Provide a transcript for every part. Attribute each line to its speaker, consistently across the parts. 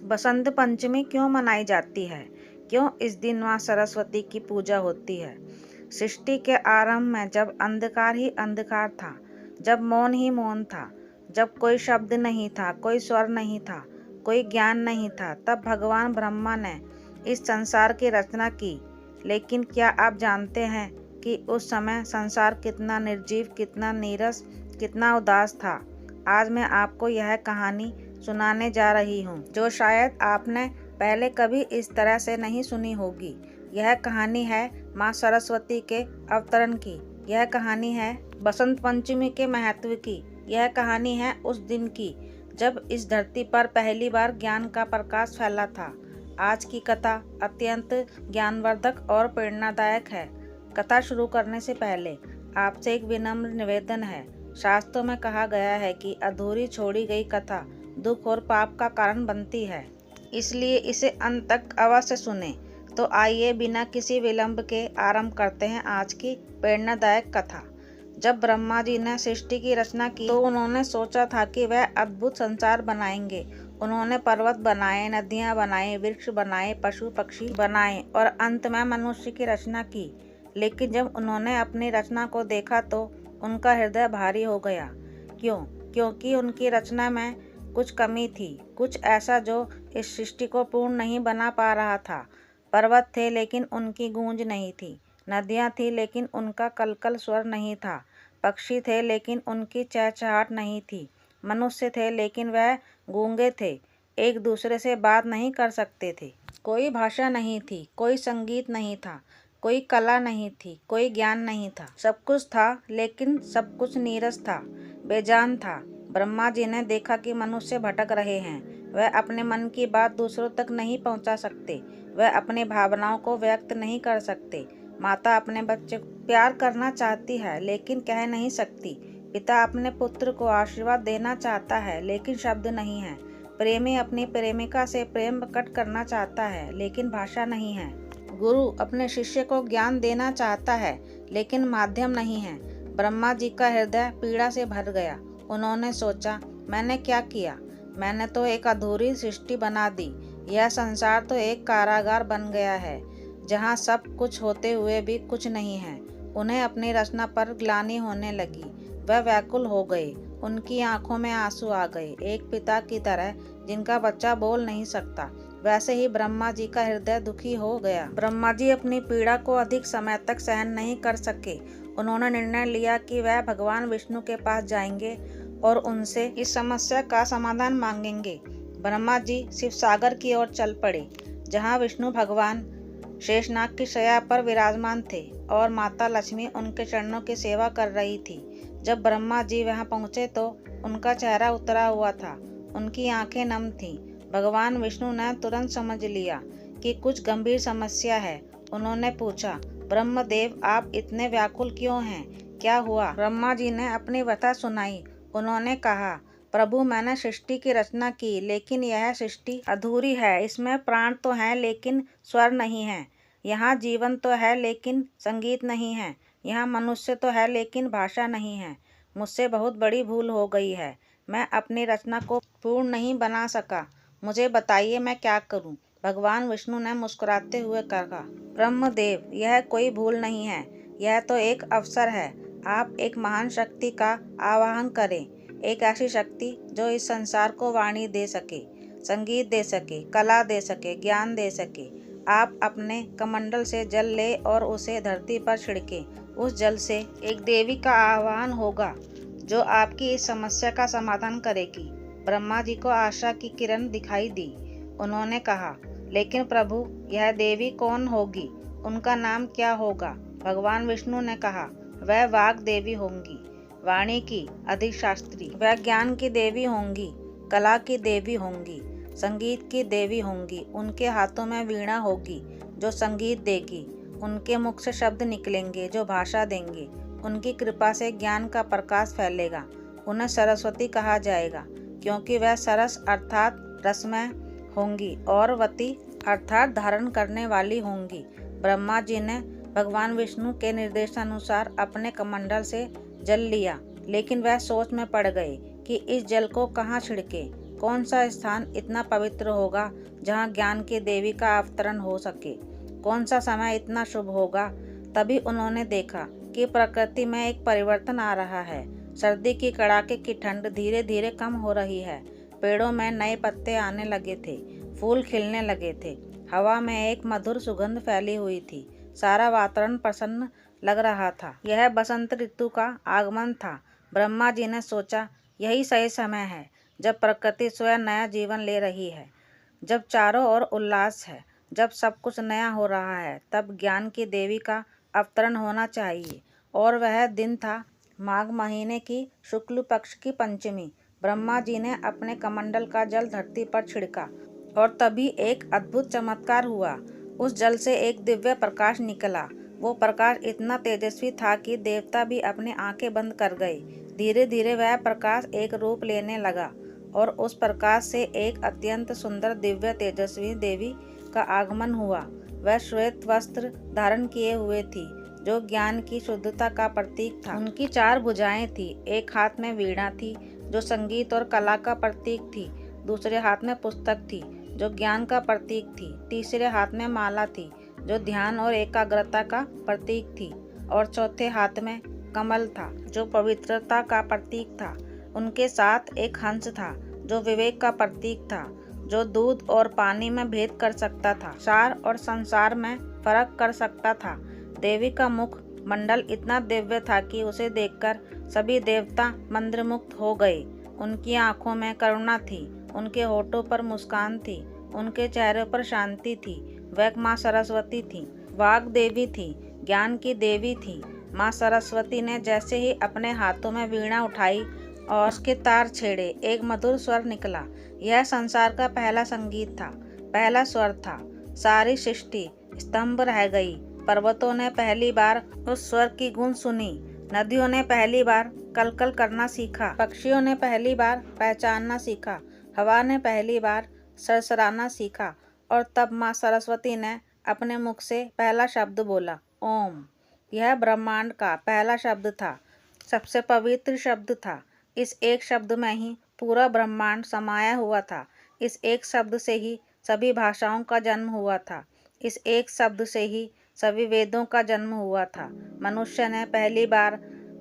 Speaker 1: बसंत पंचमी क्यों मनाई जाती है? क्यों इस दिन माँ सरस्वती की पूजा होती है? सृष्टि के आरंभ में जब अंधकार ही अंधकार था, जब मौन ही मौन था, जब कोई शब्द नहीं था, कोई स्वर नहीं था, कोई ज्ञान नहीं था, तब भगवान ब्रह्मा ने इस संसार की रचना की। लेकिन क्या आप जानते हैं कि उस समय संसार कितना निर्जीव, कितना नीरस, कितना उदास था? आज मैं आपको यह कहानी सुनाने जा रही हूँ, जो शायद आपने पहले कभी इस तरह से नहीं सुनी होगी। यह कहानी है माँ सरस्वती के अवतरण की। यह कहानी है बसंत पंचमी के महत्व की। यह कहानी है उस दिन की जब इस धरती पर पहली बार ज्ञान का प्रकाश फैला था। आज की कथा अत्यंत ज्ञानवर्धक और प्रेरणादायक है। कथा शुरू करने से पहले आपसे एक विनम्र निवेदन है। शास्त्रों में कहा गया है कि अधूरी छोड़ी गई कथा दुख और पाप का कारण बनती है, इसलिए इसे अंत तक अवश्य सुने। तो आइए बिना किसी विलंब के आरंभ करते हैं आज की प्रेरणादायक कथा। जब ब्रह्मा जी ने सृष्टि की रचना की तो उन्होंने सोचा था कि वह अद्भुत संसार बनाएंगे। उन्होंने पर्वत बनाए, नदियां बनाए, वृक्ष बनाए, पशु पक्षी बनाए और अंत में मनुष्य की रचना की। लेकिन जब उन्होंने अपनी रचना को देखा तो उनका हृदय भारी हो गया। क्यों? क्योंकि उनकी रचना में कुछ कमी थी, कुछ ऐसा जो इस सृष्टि को पूर्ण नहीं बना पा रहा था। पर्वत थे लेकिन उनकी गूंज नहीं थी, नदियां थी लेकिन उनका कलकल स्वर नहीं था, पक्षी थे लेकिन उनकी चहचहाट नहीं थी, मनुष्य थे लेकिन वह गूंगे थे, एक दूसरे से बात नहीं कर सकते थे। कोई भाषा नहीं थी, कोई संगीत नहीं था, कोई कला नहीं थी, कोई ज्ञान नहीं था। सब कुछ था लेकिन सब कुछ नीरस था, बेजान था। ब्रह्मा जी ने देखा कि मनुष्य भटक रहे हैं। वह अपने मन की बात दूसरों तक नहीं पहुंचा सकते, वह अपनी भावनाओं को व्यक्त नहीं कर सकते। माता अपने बच्चे को प्यार करना चाहती है लेकिन कह नहीं सकती। पिता अपने पुत्र को आशीर्वाद देना चाहता है लेकिन शब्द नहीं है। प्रेमी अपनी प्रेमिका से प्रेम प्रकट करना चाहता है लेकिन भाषा नहीं है। गुरु अपने शिष्य को ज्ञान देना चाहता है लेकिन माध्यम नहीं है। ब्रह्मा जी का हृदय पीड़ा से भर गया। उन्होंने सोचा, मैंने क्या किया? मैंने तो एक अधूरी सृष्टि बना दी। यह संसार तो एक कारागार बन गया है जहाँ सब कुछ होते हुए भी कुछ नहीं है। उन्हें अपनी रचना पर ग्लानि होने लगी। वह व्याकुल हो गए, उनकी आंखों में आंसू आ गए। एक पिता की तरह जिनका बच्चा बोल नहीं सकता, वैसे ही ब्रह्मा जी का हृदय दुखी हो गया। ब्रह्मा जी अपनी पीड़ा को अधिक समय तक सहन नहीं कर सके। उन्होंने निर्णय लिया कि वह भगवान विष्णु के पास जाएंगे और उनसे इस समस्या का समाधान मांगेंगे। ब्रह्मा जी शिव सागर की ओर चल पड़े, जहाँ विष्णु भगवान शेषनाग की शैया पर विराजमान थे और माता लक्ष्मी उनके चरणों की सेवा कर रही थी। जब ब्रह्मा जी वहां पहुंचे तो उनका चेहरा उतरा हुआ था, उनकी आंखें नम थीं। भगवान विष्णु ने तुरंत समझ लिया कि कुछ गंभीर समस्या है। उन्होंने पूछा, ब्रह्मदेव, आप इतने व्याकुल क्यों हैं? क्या हुआ? ब्रह्मा जी ने अपनी व्यथा सुनाई। उन्होंने कहा, प्रभु, मैंने सृष्टि की रचना की लेकिन यह सृष्टि अधूरी है। इसमें प्राण तो हैं लेकिन स्वर नहीं है। यहाँ जीवन तो है लेकिन संगीत नहीं है। यहाँ मनुष्य तो है लेकिन भाषा नहीं है। मुझसे बहुत बड़ी भूल हो गई है। मैं अपनी रचना को पूर्ण नहीं बना सका। मुझे बताइए मैं क्या करूं? भगवान विष्णु ने मुस्कुराते हुए कहा, ब्रह्मदेव, यह कोई भूल नहीं है, यह तो एक अवसर है। आप एक महान शक्ति का आवाहन करें, एक ऐसी शक्ति जो इस संसार को वाणी दे सके, संगीत दे सके, कला दे सके, ज्ञान दे सके। आप अपने कमंडल से जल ले और उसे धरती पर छिड़के। उस जल से एक देवी का आह्वान होगा जो आपकी इस समस्या का समाधान करेगी। ब्रह्मा जी को आशा की किरण दिखाई दी। उन्होंने कहा, लेकिन प्रभु, यह देवी कौन होगी? उनका नाम क्या होगा? भगवान विष्णु ने कहा, वह वाग देवी होंगी, वाणी की अधिशास्त्री। वह ज्ञान की देवी होंगी, कला की देवी होंगी, संगीत की देवी होंगी। उनके हाथों में वीणा होगी जो संगीत देगी। उनके मुख से शब्द निकलेंगे जो भाषा देंगे। उनकी कृपा से ज्ञान का प्रकाश फैलेगा। उन्हें सरस्वती कहा जाएगा क्योंकि वह सरस अर्थात रसमय होंगी और वती अर्थात धारण करने वाली होंगी। ब्रह्मा जी ने भगवान विष्णु के निर्देशानुसार अपने कमंडल से जल लिया, लेकिन वह सोच में पड़ गए कि इस जल को कहाँ छिड़के। कौन सा स्थान इतना पवित्र होगा जहाँ ज्ञान की देवी का अवतरण हो सके? कौन सा समय इतना शुभ होगा? तभी उन्होंने देखा कि प्रकृति में एक परिवर्तन आ रहा है। सर्दी की कड़ाके की ठंड धीरे धीरे कम हो रही है। पेड़ों में नए पत्ते आने लगे थे, फूल खिलने लगे थे, हवा में एक मधुर सुगंध फैली हुई थी। सारा वातावरण प्रसन्न लग रहा था। यह बसंत ऋतु का आगमन था। ब्रह्मा जी ने सोचा, यही सही समय है जब प्रकृति स्वयं नया जीवन ले रही है, जब चारों ओर उल्लास है, जब सब कुछ नया हो रहा है, तब ज्ञान की देवी का अवतरण होना चाहिए। और वह दिन था माघ महीने की शुक्ल पक्ष की पंचमी। ब्रह्मा जी ने अपने कमंडल का जल धरती पर छिड़का और तभी एक अद्भुत चमत्कार हुआ। उस जल से एक दिव्य प्रकाश निकला। वो प्रकाश इतना तेजस्वी था कि देवता भी अपनी आंखें बंद कर गए। धीरे धीरे वह प्रकाश एक रूप लेने लगा और उस प्रकाश से एक अत्यंत सुंदर दिव्य तेजस्वी देवी का आगमन हुआ। वह श्वेत वस्त्र धारण किए हुए थी, जो ज्ञान की शुद्धता का प्रतीक था। उनकी 4 भुजाएं थी। एक हाथ में वीणा थी, जो संगीत और कला का प्रतीक थी। दूसरे हाथ में पुस्तक थी, जो ज्ञान का प्रतीक थी। तीसरे हाथ में माला थी, जो ध्यान और एकाग्रता का प्रतीक थी। और चौथे हाथ में कमल था, जो पवित्रता का प्रतीक था। उनके साथ एक हंस था, जो विवेक का प्रतीक था, जो दूध और पानी में भेद कर सकता था, सार और संसार में फर्क कर सकता था। देवी का मुख मंडल इतना दिव्य था कि उसे देखकर सभी देवता मंत्रमुग्ध हो गए। उनकी आंखों में करुणा थी, उनके होठों पर मुस्कान थी, उनके चेहरे पर शांति थी। वह माँ सरस्वती थी, वाग देवी थी, ज्ञान की देवी थी। माँ सरस्वती ने जैसे ही अपने हाथों में वीणा उठाई और उसके तार छेड़े, एक मधुर स्वर निकला। यह संसार का पहला संगीत था, पहला स्वर था। सारी सृष्टि स्तंभ रह गई। पर्वतों ने पहली बार उस स्वर की गूंज सुनी, नदियों ने पहली बार कलकल करना सीखा, पक्षियों ने पहली बार पहचानना सीखा, हवा ने पहली बार सरसराना सीखा। और तब माँ सरस्वती ने अपने मुख से पहला शब्द बोला, ओम। यह ब्रह्मांड का पहला शब्द था, सबसे पवित्र शब्द था। इस एक शब्द में ही पूरा ब्रह्मांड समाया हुआ था। इस एक शब्द से ही सभी भाषाओं का जन्म हुआ था। इस एक शब्द से ही सभी वेदों का जन्म हुआ था। मनुष्य ने पहली बार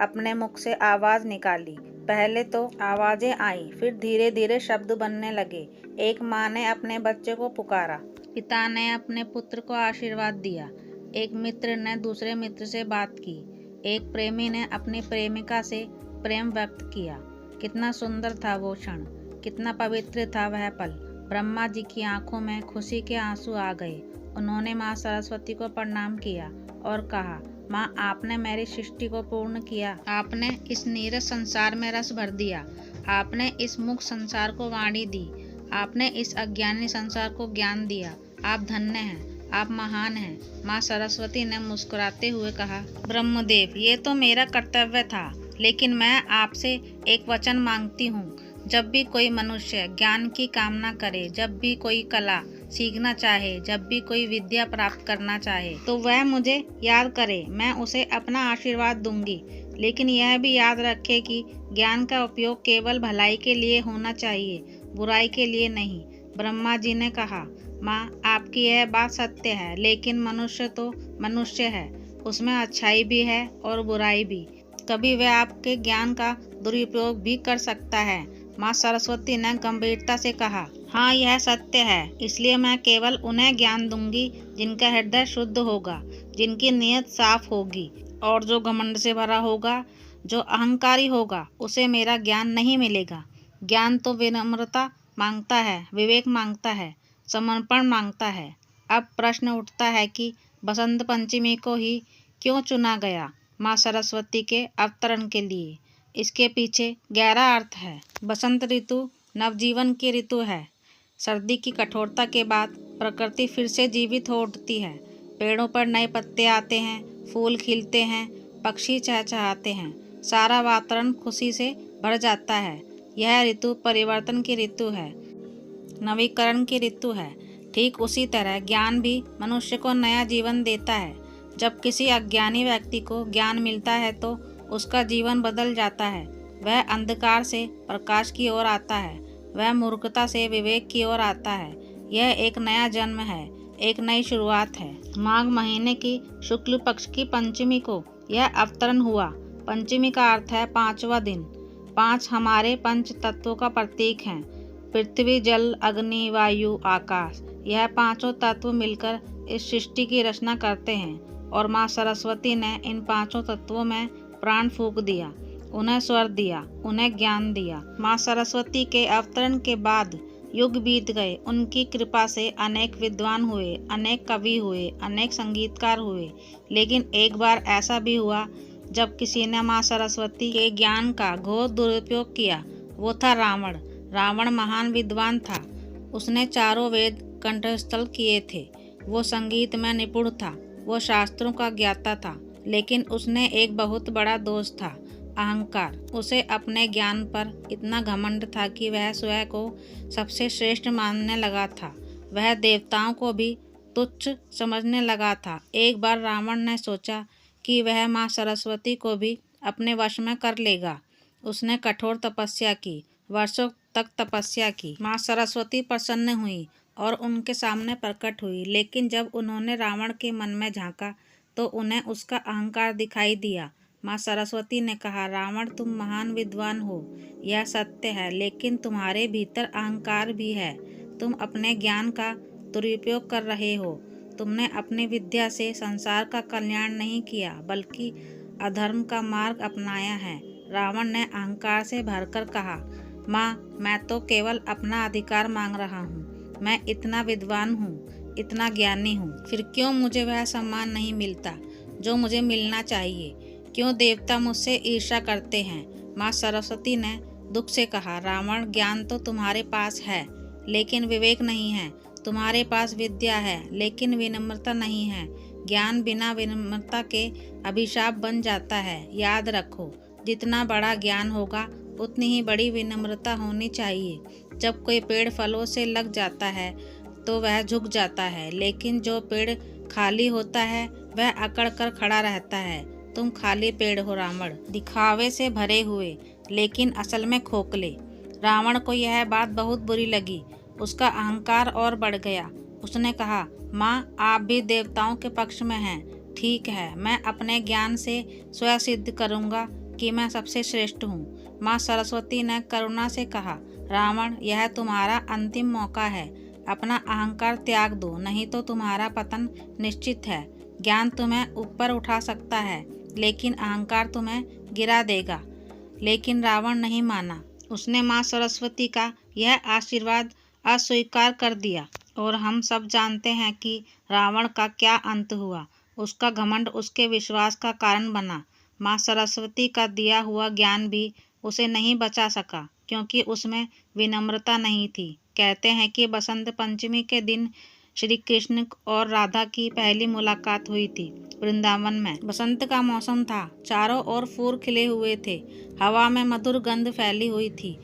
Speaker 1: अपने मुख से आवाज़ निकाली। पहले तो आवाज़ें आई, फिर धीरे धीरे शब्द बनने लगे। एक माँ ने अपने बच्चे को पुकारा, पिता ने अपने पुत्र को आशीर्वाद दिया, एक मित्र ने दूसरे मित्र से बात की, एक प्रेमी ने अपनी प्रेमिका से प्रेम व्यक्त किया। कितना सुंदर था वो क्षण, कितना पवित्र था वह पल। ब्रह्मा जी की आंखों में खुशी के आंसू आ गए। उन्होंने माँ सरस्वती को प्रणाम किया और कहा, माँ, आपने मेरी सृष्टि को पूर्ण किया। आपने इस नीरस संसार में रस भर दिया। आपने इस मूक संसार को वाणी दी। आपने इस अज्ञानी संसार को ज्ञान दिया। आप धन्य हैं, आप महान हैं। माँ सरस्वती ने मुस्कुराते हुए कहा, ब्रह्मदेव, ये तो मेरा कर्तव्य था, लेकिन मैं आपसे एक वचन मांगती हूँ। जब भी कोई मनुष्य ज्ञान की कामना करे, जब भी कोई कला सीखना चाहे, जब भी कोई विद्या प्राप्त करना चाहे, तो वह मुझे याद करे, मैं उसे अपना आशीर्वाद दूंगी। लेकिन यह भी याद रखे कि ज्ञान का उपयोग केवल भलाई के लिए होना चाहिए, बुराई के लिए नहीं। ब्रह्मा जी ने कहा, माँ, आपकी यह बात सत्य है, लेकिन मनुष्य तो मनुष्य है, उसमें अच्छाई भी है और बुराई भी। कभी वह आपके ज्ञान का दुरुपयोग भी कर सकता है। माँ सरस्वती ने गंभीरता से कहा, हाँ, यह सत्य है, इसलिए मैं केवल उन्हें ज्ञान दूंगी जिनका हृदय शुद्ध होगा, जिनकी नीयत साफ होगी। और जो घमंड से भरा होगा, जो अहंकारी होगा, उसे मेरा ज्ञान नहीं मिलेगा। ज्ञान तो विनम्रता मांगता है, विवेक मांगता है, समर्पण मांगता है। अब प्रश्न उठता है कि बसंत पंचमी को ही क्यों चुना गया माँ सरस्वती के अवतरण के लिए? इसके पीछे गहरा अर्थ है। बसंत ऋतु नवजीवन की ऋतु है। सर्दी की कठोरता के बाद प्रकृति फिर से जीवित हो उठती है। पेड़ों पर नए पत्ते आते हैं, फूल खिलते हैं, पक्षी चहचहाते हैं, सारा वातावरण खुशी से भर जाता है। यह ऋतु परिवर्तन की ऋतु है, नवीकरण की ऋतु है। ठीक उसी तरह ज्ञान भी मनुष्य को नया जीवन देता है। जब किसी अज्ञानी व्यक्ति को ज्ञान मिलता है तो उसका जीवन बदल जाता है। वह अंधकार से प्रकाश की ओर आता है। वह मूर्खता से विवेक की ओर आता है। यह एक नया जन्म है, एक नई शुरुआत है। माघ महीने की शुक्ल पक्ष की पंचमी को यह अवतरण हुआ। पंचमी का अर्थ है पांचवा दिन। 5 हमारे पंच तत्वों का प्रतीक हैं, पृथ्वी, जल, अग्नि, वायु, आकाश। यह पांचों तत्व मिलकर इस सृष्टि की रचना करते हैं और माँ सरस्वती ने इन पांचों तत्वों में प्राण फूंक दिया, उन्हें स्वर दिया, उन्हें ज्ञान दिया। माँ सरस्वती के अवतरण के बाद युग बीत गए। उनकी कृपा से अनेक विद्वान हुए, अनेक कवि हुए, अनेक संगीतकार हुए। लेकिन एक बार ऐसा भी हुआ जब किसी ने माँ सरस्वती के ज्ञान का घोर दुरुपयोग किया। वो था रावण। रावण महान विद्वान था। उसने चारों वेद कंठस्थ किए थे। वो संगीत में निपुण था, वो शास्त्रों का ज्ञाता था। लेकिन उसने एक बहुत बड़ा दोष था, अहंकार। उसे अपने ज्ञान पर इतना घमंड था कि वह स्वयं को सबसे श्रेष्ठ मानने लगा था। वह देवताओं को भी तुच्छ समझने लगा था। एक बार रावण ने सोचा कि वह माँ सरस्वती को भी अपने वश में कर लेगा। उसने कठोर तपस्या की, वर्षों तक तपस्या की। माँ सरस्वती प्रसन्न हुई और उनके सामने प्रकट हुई। लेकिन जब उन्होंने रावण के मन में झांका तो उन्हें उसका अहंकार दिखाई दिया। माँ सरस्वती ने कहा, रावण, तुम महान विद्वान हो, यह सत्य है, लेकिन तुम्हारे भीतर अहंकार भी है। तुम अपने ज्ञान का दुरुपयोग कर रहे हो। तुमने अपनी विद्या से संसार का कल्याण नहीं किया, बल्कि अधर्म का मार्ग अपनाया है। रावण ने अहंकार से भरकर कहा, माँ, मैं तो केवल अपना अधिकार मांग रहा हूँ। मैं इतना विद्वान हूँ, इतना ज्ञानी हूँ, फिर क्यों मुझे वह सम्मान नहीं मिलता जो मुझे मिलना चाहिए? क्यों देवता मुझसे ईर्ष्या करते हैं? माँ सरस्वती ने दुख से कहा, रावण, ज्ञान तो तुम्हारे पास है, लेकिन विवेक नहीं है। तुम्हारे पास विद्या है, लेकिन विनम्रता नहीं है। ज्ञान बिना विनम्रता के अभिशाप बन जाता है। याद रखो, जितना बड़ा ज्ञान होगा उतनी ही बड़ी विनम्रता होनी चाहिए। जब कोई पेड़ फलों से लग जाता है तो वह झुक जाता है, लेकिन जो पेड़ खाली होता है वह अकड़ कर खड़ा रहता है। तुम खाली पेड़ हो रावण, दिखावे से भरे हुए, लेकिन असल में खोखले। रावण को यह बात बहुत बुरी लगी। उसका अहंकार और बढ़ गया। उसने कहा, माँ, आप भी देवताओं के पक्ष में हैं। ठीक है, मैं अपने ज्ञान से स्वयं सिद्ध करूँगा कि मैं सबसे श्रेष्ठ हूँ। माँ सरस्वती ने करुणा से कहा, रावण, यह तुम्हारा अंतिम मौका है। अपना अहंकार त्याग दो, नहीं तो तुम्हारा पतन निश्चित है। ज्ञान तुम्हें ऊपर उठा सकता है, लेकिन अहंकार तुम्हें गिरा देगा। लेकिन रावण नहीं माना। उसने माँ सरस्वती का यह आशीर्वाद अस्वीकार कर दिया और हम सब जानते हैं कि रावण का क्या अंत हुआ। उसका घमंड उसके विश्वास का कारण बना। माँ सरस्वती का दिया हुआ ज्ञान भी उसे नहीं बचा सका, क्योंकि उसमें विनम्रता नहीं थी। कहते हैं कि बसंत पंचमी के दिन श्री कृष्ण और राधा की पहली मुलाकात हुई थी वृंदावन में। बसंत का मौसम था, चारों ओर फूल खिले हुए थे, हवा में मधुर गंध फैली हुई थी।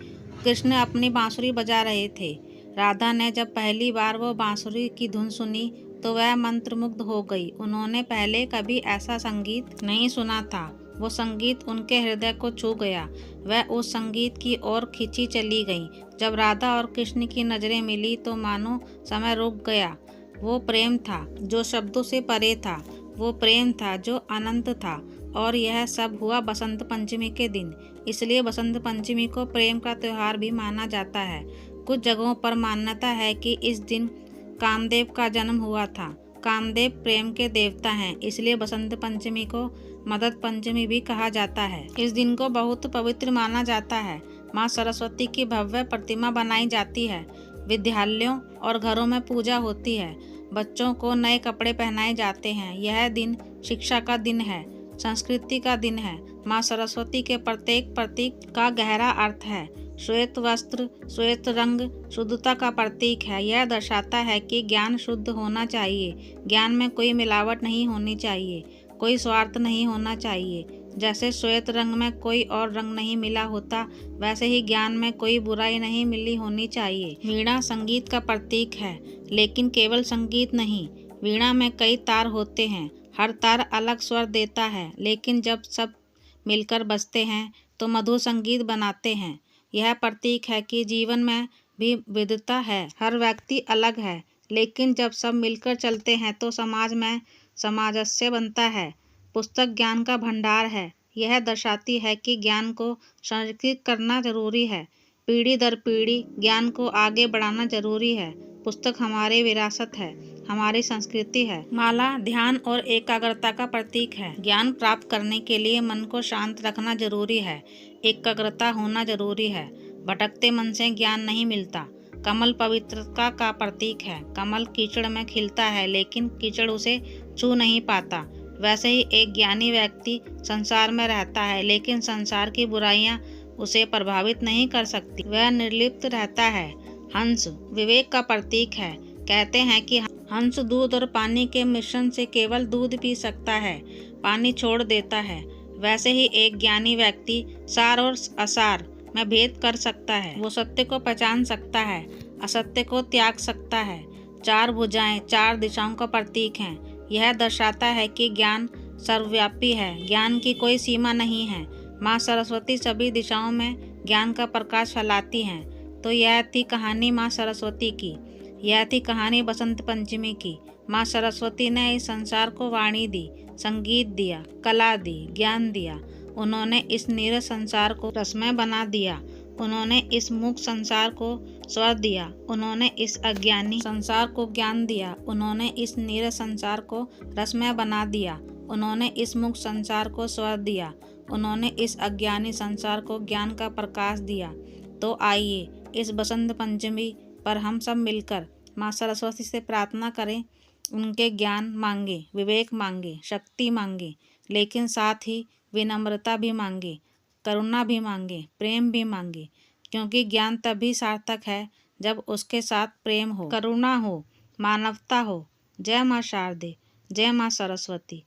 Speaker 1: कृष्ण अपनी बांसुरी बजा रहे थे। राधा ने जब पहली बार वो बांसुरी की धुन सुनी तो वह मंत्रमुग्ध हो गई। उन्होंने पहले कभी ऐसा संगीत नहीं सुना था। वो संगीत उनके हृदय को छू गया। वह उस संगीत की ओर खिंची चली गई। जब राधा और कृष्ण की नजरें मिली तो मानो समय रुक गया। वो प्रेम था जो शब्दों से परे था। वो प्रेम था जो अनंत था। और यह सब हुआ बसंत पंचमी के दिन। इसलिए बसंत पंचमी को प्रेम का त्योहार भी माना जाता है। कुछ जगहों पर मान्यता है कि इस दिन कामदेव का जन्म हुआ था। कामदेव प्रेम के देवता हैं, इसलिए बसंत पंचमी को मदन पंचमी भी कहा जाता है। इस दिन को बहुत पवित्र माना जाता है। माँ सरस्वती की भव्य प्रतिमा बनाई जाती है। विद्यालयों और घरों में पूजा होती है। बच्चों को नए कपड़े पहनाए जाते हैं। यह दिन शिक्षा का दिन है, संस्कृति का दिन है। माँ सरस्वती के प्रत्येक प्रतीक का गहरा अर्थ है। श्वेत वस्त्र, श्वेत रंग शुद्धता का प्रतीक है। यह दर्शाता है कि ज्ञान शुद्ध होना चाहिए। ज्ञान में कोई मिलावट नहीं होनी चाहिए, कोई स्वार्थ नहीं होना चाहिए। जैसे श्वेत रंग में कोई और रंग नहीं मिला होता, वैसे ही ज्ञान में कोई बुराई नहीं मिली होनी चाहिए। वीणा संगीत का प्रतीक है, लेकिन केवल संगीत नहीं। वीणा में कई तार होते हैं, हर तार अलग स्वर देता है, लेकिन जब सब मिलकर बजते हैं तो मधुर संगीत बनाते हैं। यह प्रतीक है कि जीवन में भी विविधता है। हर व्यक्ति अलग है, लेकिन जब सब मिलकर चलते हैं तो समाज में सामंजस्य बनता है। पुस्तक ज्ञान का भंडार है। यह दर्शाती है कि ज्ञान को संरक्षित करना जरूरी है। पीढ़ी दर पीढ़ी ज्ञान को आगे बढ़ाना जरूरी है। पुस्तक हमारी विरासत है, हमारी संस्कृति है। माला ध्यान और एकाग्रता का प्रतीक है। ज्ञान प्राप्त करने के लिए मन को शांत रखना जरूरी है। एकाग्रता होना जरूरी है। भटकते मन से ज्ञान नहीं मिलता। कमल पवित्रता का प्रतीक है। कमल कीचड़ में खिलता है, लेकिन कीचड़ उसे छू नहीं पाता। वैसे ही एक ज्ञानी व्यक्ति संसार में रहता है, लेकिन संसार की बुराइयां उसे प्रभावित नहीं कर सकती। वह निर्लिप्त रहता है। हंस विवेक का प्रतीक है। कहते हैं कि हंस दूध और पानी के मिश्रण से केवल दूध पी सकता है, पानी छोड़ देता है। वैसे ही एक ज्ञानी व्यक्ति सार और असार में भेद कर सकता है। वो सत्य को पहचान सकता है, असत्य को त्याग सकता है। चार भुजाएं चार दिशाओं का प्रतीक हैं। यह दर्शाता है कि ज्ञान सर्वव्यापी है। ज्ञान की कोई सीमा नहीं है। माँ सरस्वती सभी दिशाओं में ज्ञान का प्रकाश फैलाती हैं। तो यह थी कहानी माँ सरस्वती की। यह थी कहानी बसंत पंचमी की। माँ सरस्वती ने इस संसार को वाणी दी, संगीत दिया, कला दी, ज्ञान दिया। उन्होंने इस नीरस संसार को रसमय बना दिया। उन्होंने इस मूक संसार को स्वर दिया। उन्होंने इस अज्ञानी संसार को ज्ञान दिया। उन्होंने इस नीरस संसार को रसमय बना दिया। उन्होंने इस मूक संसार को स्वर दिया। उन्होंने इस अज्ञानी संसार को ज्ञान का प्रकाश दिया। तो आइए इस बसंत पंचमी पर हम सब मिलकर माँ सरस्वती से प्रार्थना करें, उनके ज्ञान मांगे, विवेक मांगे, शक्ति मांगे, लेकिन साथ ही विनम्रता भी मांगे, करुणा भी मांगे, प्रेम भी मांगे, क्योंकि ज्ञान तभी सार्थक है जब उसके साथ प्रेम हो, करुणा हो, मानवता हो। जय माँ शारदे, जय माँ सरस्वती।